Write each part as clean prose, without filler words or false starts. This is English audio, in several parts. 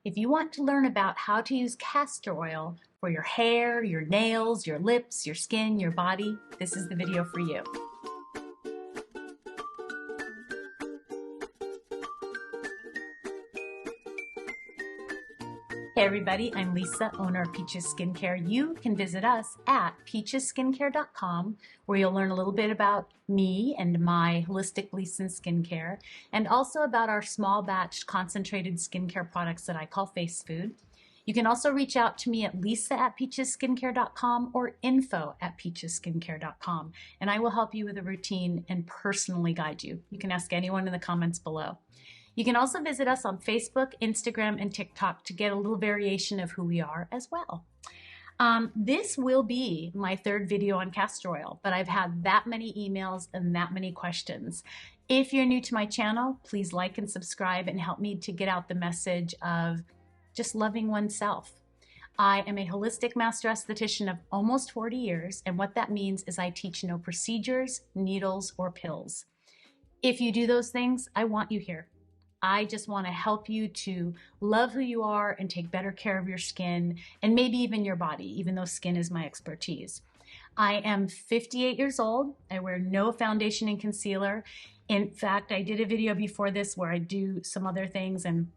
If you want to learn about how to use castor oil for your hair, your nails, your lips, your skin, your body, this is the video for you. Hey everybody, I'm Lisa, owner of Peaches Skincare. You can visit us at peachesskincare.com, where you'll learn a little bit about me and my holistic Lisa skincare, and also about our small batch concentrated skincare products that I call face food. You can also reach out to me at lisa@peachesskincare.com or info@peachesskincare.com, and I will help you with a routine and personally guide you. You can ask anyone in the comments below. You can also visit us on Facebook, Instagram, and TikTok to get a little variation of who we are as well. This will be my third video on castor oil, but I've had that many emails and that many questions. If you're new to my channel, please like and subscribe and help me to get out the message of just loving oneself. I am a holistic master esthetician of almost 40 years, and what that means is I teach no procedures, needles, or pills. If you do those things, I want you here. I just want to help you to love who you are and take better care of your skin and maybe even your body, even though skin is my expertise. I am 58 years old. I wear no foundation and concealer. In fact, I did a video before this where I do some other things, and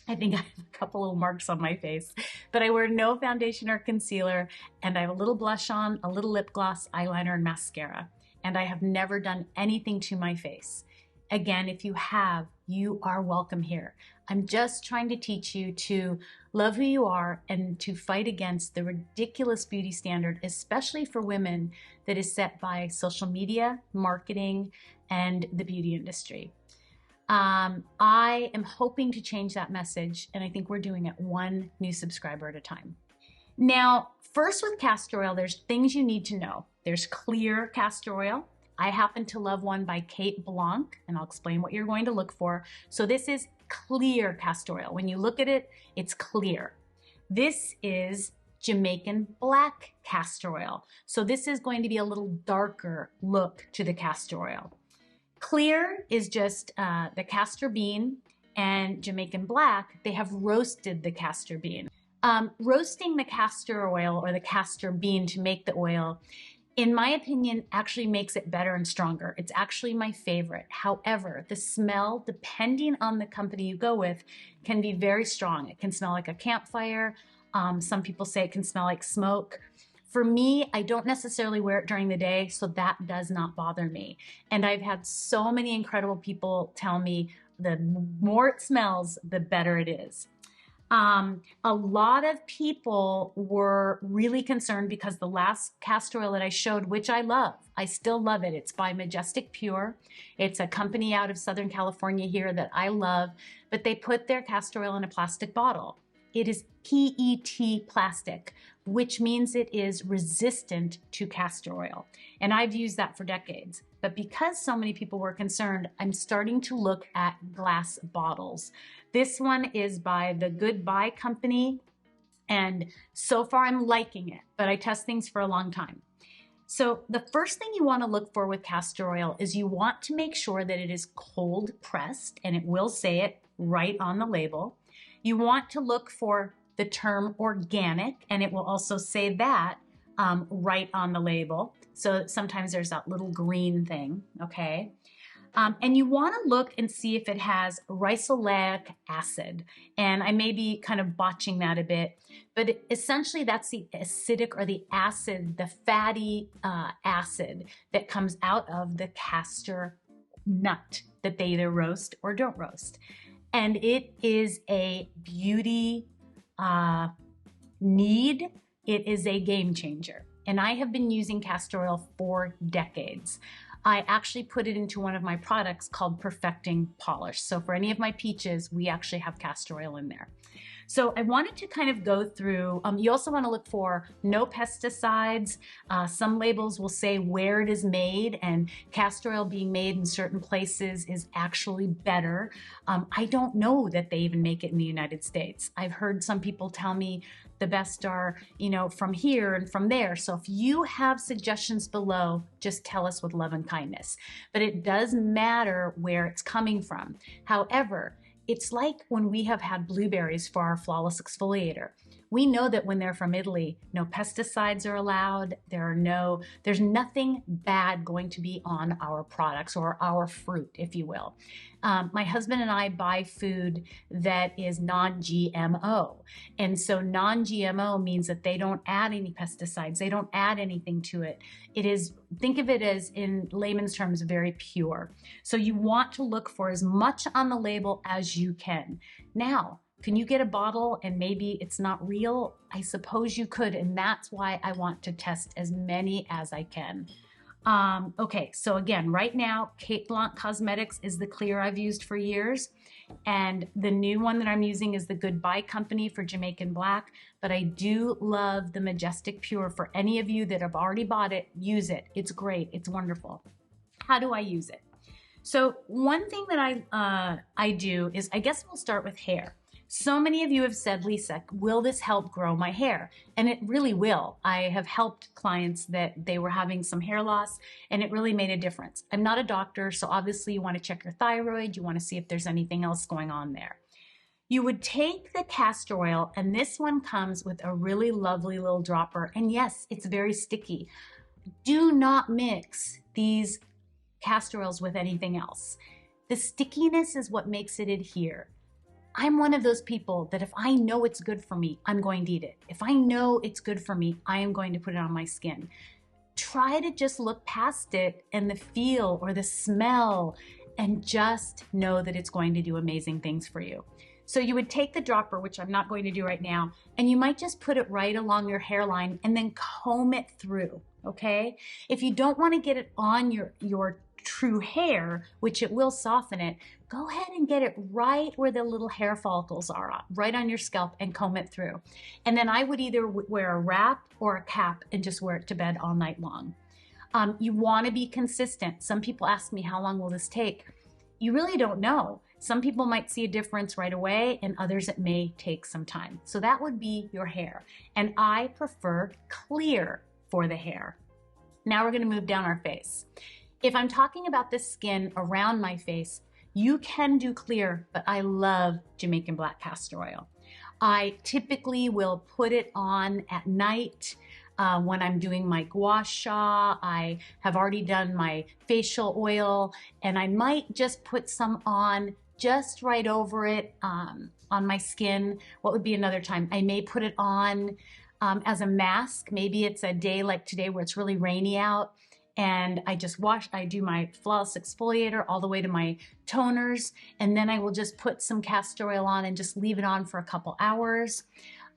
I think I have a couple little marks on my face, but I wear no foundation or concealer, and I have a little blush on, a little lip gloss, eyeliner, and mascara. And I have never done anything to my face. Again, if you have, you are welcome here. I'm just trying to teach you to love who you are and to fight against the ridiculous beauty standard, especially for women, that is set by social media, marketing, and the beauty industry. I am hoping to change that message, and I think we're doing it one new subscriber at a time. Now, first with castor oil, there's things you need to know. There's clear castor oil. I happen to love one by Kate Blanc, and I'll explain what you're going to look for. So this is clear castor oil. When you look at it, it's clear. This is Jamaican black castor oil. So this is going to be a little darker look to the castor oil. Clear is just the castor bean, and Jamaican black, they have roasted the castor bean. Roasting the castor oil or the castor bean to make the oil, in my opinion, actually makes it better and stronger. It's actually my favorite. However, the smell, depending on the company you go with, can be very strong. It can smell like a campfire. Some people say it can smell like smoke. For me, I don't necessarily wear it during the day, so that does not bother me. And I've had so many incredible people tell me the more it smells, the better it is. A lot of people were really concerned because the last castor oil that I showed, which I love, I still love it. It's by Majestic Pure. It's a company out of Southern California here that I love, but they put their castor oil in a plastic bottle. It is PET plastic, which means it is resistant to castor oil. And I've used that for decades. But because so many people were concerned, I'm starting to look at glass bottles. This one is by the Goodbye Company, and so far I'm liking it, but I test things for a long time. So the first thing you want to look for with castor oil is you want to make sure that it is cold pressed, and it will say it right on the label. You want to look for the term organic, and it will also say that right on the label. So sometimes there's that little green thing, okay? And you want to look and see if it has ricinoleic acid. And I may be kind of botching that a bit, but essentially that's the acidic or the acid, the fatty acid that comes out of the castor nut that they either roast or don't roast. And it is a beauty need. It is a game changer. And I have been using castor oil for decades. I actually put it into one of my products called Perfecting Polish. So for any of my peaches, we actually have castor oil in there. So I wanted to kind of go through, you also want to look for no pesticides. Some labels will say where it is made, and castor oil being made in certain places is actually better. I don't know that they even make it in the United States. I've heard some people tell me the best are, from here and from there. So if you have suggestions below, just tell us with love and kindness. But it does matter where it's coming from. However, It's like when we have had blueberries for our flawless exfoliator. We know that when they're from Italy, no pesticides are allowed. There's nothing bad going to be on our products or our fruit, if you will. My husband and I buy food that is non-GMO. And so non-GMO means that they don't add any pesticides. They don't add anything to it. Think of it as, in layman's terms, very pure. So you want to look for as much on the label as you can. Now, can you get a bottle and maybe it's not real? I suppose you could, and that's why I want to test as many as I can. Okay, so again, right now, Kate Blanc Cosmetics is the clear I've used for years, and the new one that I'm using is the Goodbye Company for Jamaican Black, but I do love the Majestic Pure. For any of you that have already bought it, use it. It's great. It's wonderful. How do I use it? So one thing that I do is, I guess we'll start with hair. So many of you have said, Lisa, will this help grow my hair? And it really will. I have helped clients that they were having some hair loss, and it really made a difference. I'm not a doctor, so obviously you want to check your thyroid. You want to see if there's anything else going on there. You would take the castor oil, and this one comes with a really lovely little dropper. And yes, it's very sticky. Do not mix these castor oils with anything else. The stickiness is what makes it adhere. I'm one of those people that if I know it's good for me, I'm going to eat it. If I know it's good for me, I am going to put it on my skin. Try to just look past it and the feel or the smell and just know that it's going to do amazing things for you. So you would take the dropper, which I'm not going to do right now, and you might just put it right along your hairline and then comb it through, okay? If you don't want to get it on your true hair, which it will soften it, go ahead and get it right where the little hair follicles are, right on your scalp, and comb it through. And then I would either wear a wrap or a cap and just wear it to bed all night long. You want to be consistent. Some people ask me, how long will this take? You really don't know. Some people might see a difference right away, and others it may take some time. So that would be your hair. And I prefer clear for the hair. Now we're going to move down our face. If I'm talking about the skin around my face, you can do clear, but I love Jamaican Black Castor Oil. I typically will put it on at night when I'm doing my gua sha. I have already done my facial oil, and I might just put some on just right over it on my skin. What would be another time? I may put it on as a mask. Maybe it's a day like today where it's really rainy out, and I do my flawless exfoliator all the way to my toners, and then I will just put some castor oil on and just leave it on for a couple hours.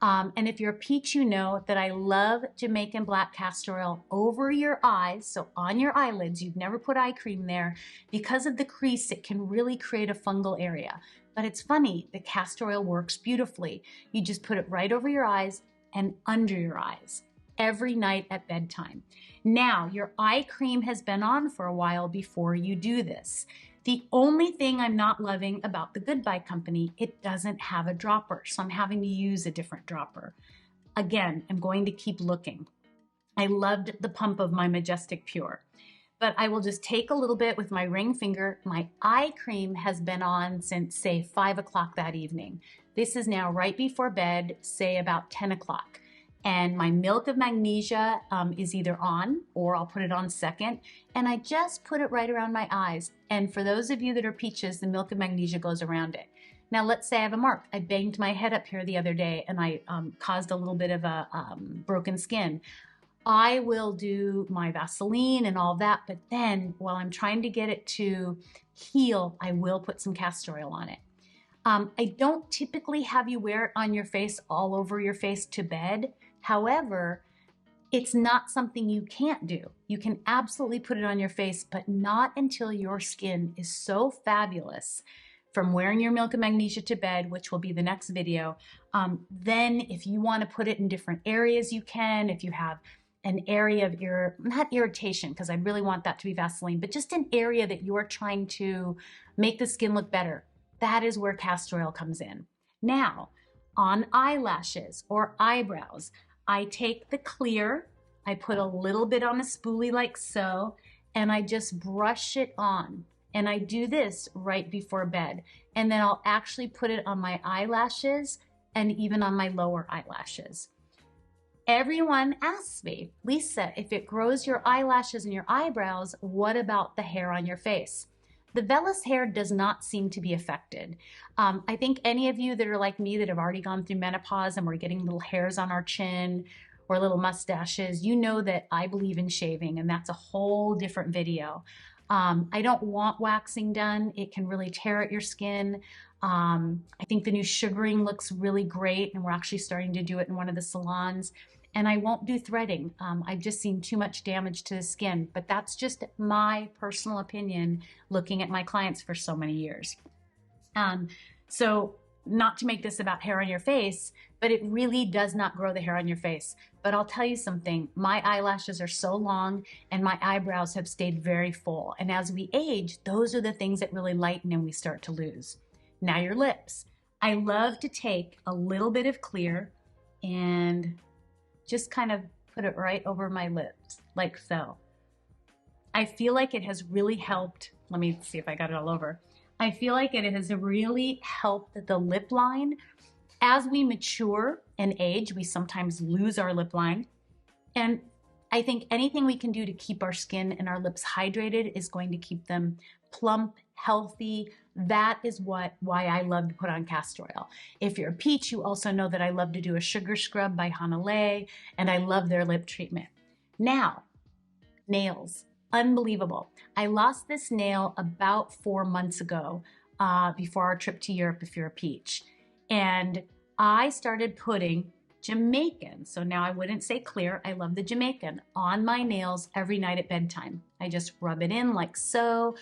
And if you're a peach, you know that I love Jamaican Black Castor Oil over your eyes, so on your eyelids. You've never put eye cream there. Because of the crease, it can really create a fungal area. But it's funny, the castor oil works beautifully. You just put it right over your eyes and under your eyes every night at bedtime. Now, your eye cream has been on for a while before you do this. The only thing I'm not loving about the Goodbye Company, it doesn't have a dropper, so I'm having to use a different dropper. Again, I'm going to keep looking. I loved the pump of my Majestic Pure, but I will just take a little bit with my ring finger. My eye cream has been on since, say, 5 o'clock that evening. This is now right before bed, say about 10 o'clock. And my Milk of Magnesia is either on, or I'll put it on second, and I just put it right around my eyes. And for those of you that are peaches, the Milk of Magnesia goes around it. Now let's say I have a mark. I banged my head up here the other day, and I caused a little bit of a broken skin. I will do my Vaseline and all that, but then while I'm trying to get it to heal, I will put some castor oil on it. I don't typically have you wear it on your face, all over your face to bed. However, it's not something you can't do. You can absolutely put it on your face, but not until your skin is so fabulous from wearing your Milk of Magnesia to bed, which will be the next video. Then if you want to put it in different areas, you can. If you have an area of not irritation, because I really want that to be Vaseline, but just an area that you're trying to make the skin look better, that is where castor oil comes in. Now, on eyelashes or eyebrows, I take the clear, I put a little bit on a spoolie like so, and I just brush it on. And I do this right before bed. And then I'll actually put it on my eyelashes and even on my lower eyelashes. Everyone asks me, Lisa, if it grows your eyelashes and your eyebrows, what about the hair on your face? The vellus hair does not seem to be affected. I think any of you that are like me that have already gone through menopause and we're getting little hairs on our chin or little mustaches, you know that I believe in shaving, and that's a whole different video. I don't want waxing done. It can really tear at your skin. I think the new sugaring looks really great, and we're actually starting to do it in one of the salons. And I won't do threading. I've just seen too much damage to the skin, but that's just my personal opinion looking at my clients for so many years. So not to make this about hair on your face, but it really does not grow the hair on your face. But I'll tell you something, my eyelashes are so long and my eyebrows have stayed very full. And as we age, those are the things that really lighten and we start to lose. Now your lips. I love to take a little bit of clear and just kind of put it right over my lips, like so. I feel like it has really helped. Let me see if I got it all over. I feel like it has really helped the lip line. As we mature and age, we sometimes lose our lip line. And I think anything we can do to keep our skin and our lips hydrated is going to keep them plump, healthy. That is why I love to put on castor oil. If you're a peach, you also know that I love to do a sugar scrub by Hanalei, and I love their lip treatment. Now, nails. Unbelievable. I lost this nail about 4 months ago before our trip to Europe if you're a peach. And I started putting Jamaican, so now I wouldn't say clear, I love the Jamaican, on my nails every night at bedtime. I just rub it in like so.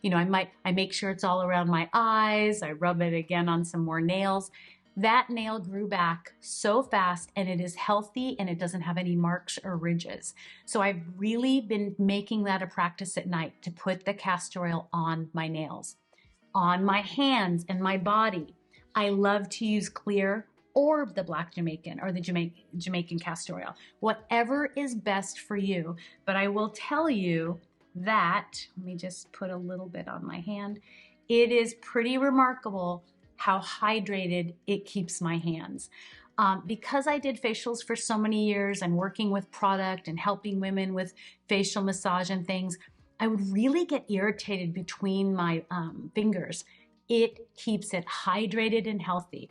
You know, I make sure it's all around my eyes. I rub it again on some more nails. That nail grew back so fast, and it is healthy and it doesn't have any marks or ridges. So I've really been making that a practice at night to put the castor oil on my nails. On my hands and my body, I love to use clear or the black Jamaican or the Jamaican castor oil, whatever is best for you. But I will tell you that, let me just put a little bit on my hand. It is pretty remarkable how hydrated it keeps my hands. Because I did facials for so many years and working with product and helping women with facial massage and things, I would really get irritated between my fingers. It keeps it hydrated and healthy.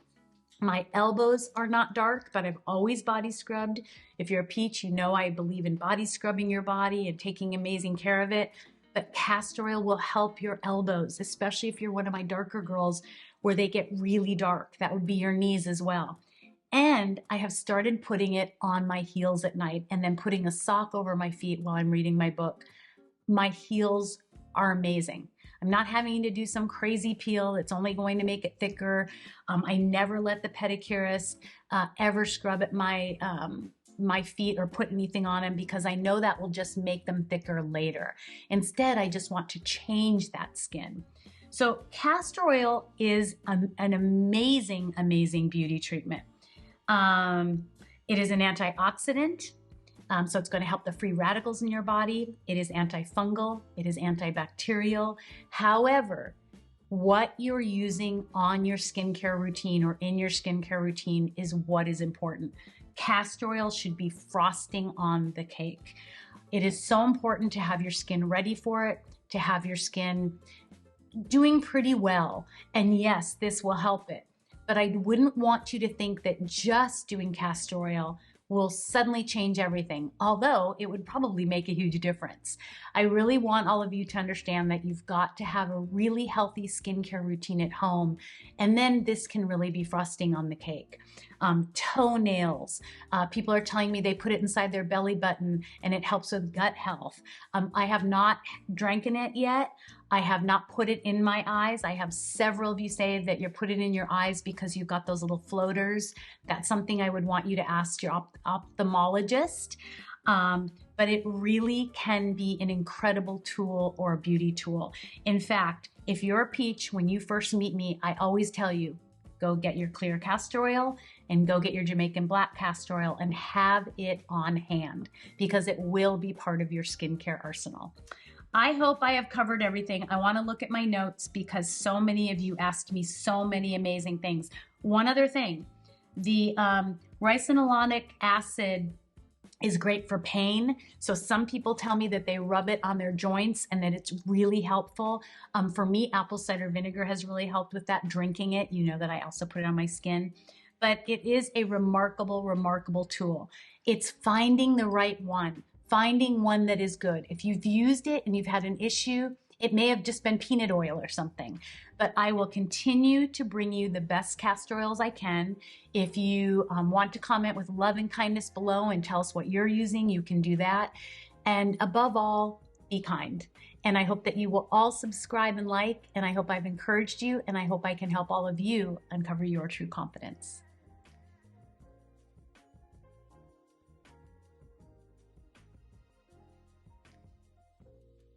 My elbows are not dark, but I've always body scrubbed. If you're a peach, you know I believe in body scrubbing your body and taking amazing care of it. But castor oil will help your elbows, especially if you're one of my darker girls where they get really dark. That would be your knees as well. And I have started putting it on my heels at night and then putting a sock over my feet while I'm reading my book. My heels are amazing. I'm not having to do some crazy peel. It's only going to make it thicker. I never let the pedicurist ever scrub at my feet or put anything on them because I know that will just make them thicker later. Instead, I just want to change that skin. So castor oil is an amazing, amazing beauty treatment. It is an antioxidant. So it's going to help the free radicals in your body. It is antifungal. It is antibacterial. However, what you're using on your skincare routine or in your skincare routine is what is important. Castor oil should be frosting on the cake. It is so important to have your skin ready for it, to have your skin doing pretty well. And yes, this will help it. But I wouldn't want you to think that just doing castor oil will suddenly change everything, although it would probably make a huge difference. I really want all of you to understand that you've got to have a really healthy skincare routine at home, and then this can really be frosting on the cake. Toenails. People are telling me they put it inside their belly button and it helps with gut health. I have not drank it yet. I have not put it in my eyes. I have several of you say that you're putting it in your eyes because you've got those little floaters. That's something I would want you to ask your ophthalmologist. But it really can be an incredible tool or a beauty tool. In fact, if you're a peach, when you first meet me, I always tell you, go get your clear castor oil and go get your Jamaican black castor oil and have it on hand because it will be part of your skincare arsenal. I hope I have covered everything. I want to look at my notes because so many of you asked me so many amazing things. One other thing, the ricinoleic acid is great for pain. So some people tell me that they rub it on their joints and that it's really helpful. For me, apple cider vinegar has really helped with that, drinking it. You know that I also put it on my skin. But it is a remarkable, remarkable tool. It's finding the right one, finding one that is good. If you've used it and you've had an issue, it may have just been peanut oil or something, but I will continue to bring you the best castor oils I can. If you want to comment with love and kindness below and tell us what you're using, you can do that. And above all, be kind. And I hope that you will all subscribe and like, and I hope I've encouraged you, and I hope I can help all of you uncover your true confidence.